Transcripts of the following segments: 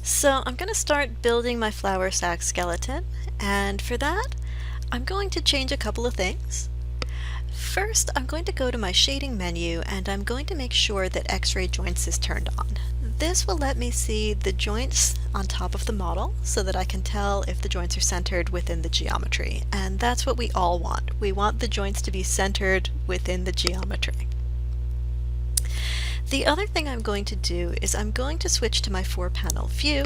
So I'm going to start building my flour sack skeleton, and for that I'm going to change a couple of things. First, I'm going to go to my shading menu and I'm going to make sure that X-ray joints is turned on. This will let me see the joints on top of the model so that I can tell if the joints are centered within the geometry, and that's what we all want. We want the joints to be centered within the geometry. The other thing I'm going to do is I'm going to switch to my 4-panel view,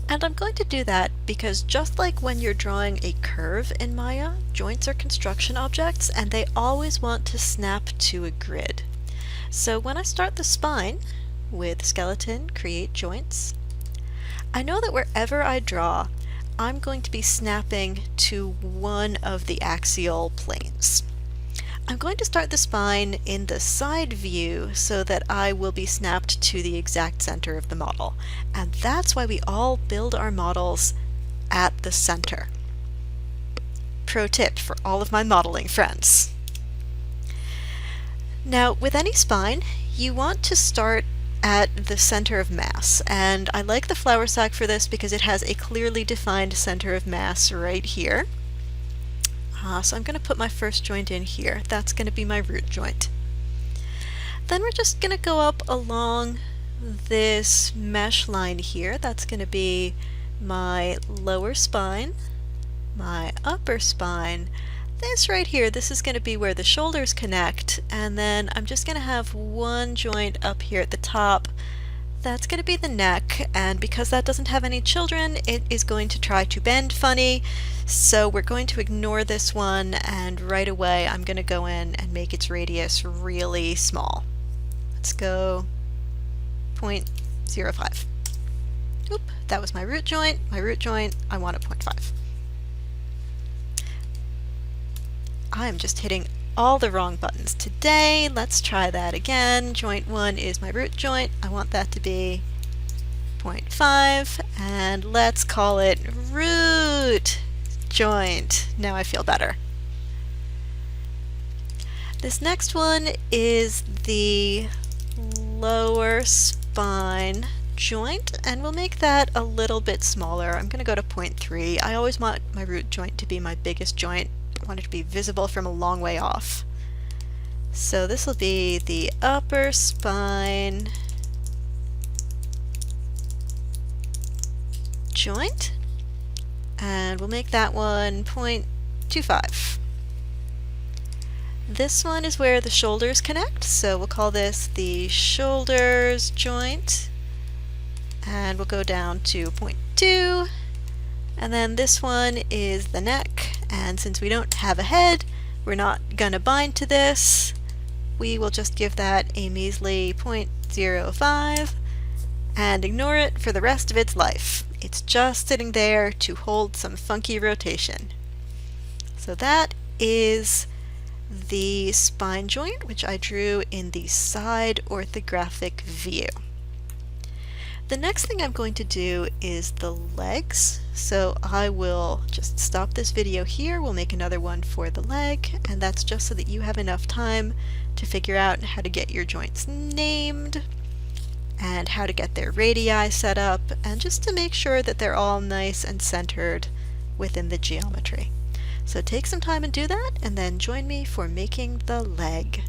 and I'm going to do that because just like when you're drawing a curve in Maya, joints are construction objects and they always want to snap to a grid. So when I start the spine with skeleton, create joints, I know that wherever I draw, I'm going to be snapping to one of the axial planes. I'm going to start the spine in the side view so that I will be snapped to the exact center of the model. And that's why we all build our models at the center. Pro tip for all of my modeling friends. Now, with any spine, you want to start at the center of mass, and I like the flour sack for this because it has a clearly defined center of mass right here. So I'm going to put my first joint in here. That's going to be my root joint. Then we're just going to go up along this mesh line here. That's going to be my lower spine, my upper spine. This right here, this is going to be where the shoulders connect, and then I'm just going to have one joint up here at the top. That's going to be the neck, and because that doesn't have any children, it is going to try to bend funny, so we're going to ignore this one, and right away I'm going to go in and make its radius really small. Let's go 0.05. Oop, that was my root joint. I want it 0.5. I'm just hitting all the wrong buttons today. Let's try that again. Joint 1 is my root joint. I want that to be 0.5, and let's call it root joint. Now I feel better. This next one is the lower spine joint, and we'll make that a little bit smaller. I'm going to go to 0.3. I always want my root joint to be my biggest joint. I want it to be visible from a long way off. So this will be the upper spine joint, and we'll make that one 0.25. This one is where the shoulders connect, so we'll call this the shoulders joint, and we'll go down to 0.2. And then this one is the neck, and since we don't have a head, we're not going to bind to this. We will just give that a measly 0.05 and ignore it for the rest of its life. It's just sitting there to hold some funky rotation. So that is the spine joint, which I drew in the side orthographic view. The next thing I'm going to do is the legs, so I will just stop this video here. We'll make another one for the leg, and that's just so that you have enough time to figure out how to get your joints named and how to get their radii set up, and just to make sure that they're all nice and centered within the geometry. So take some time and do that, and then join me for making the leg.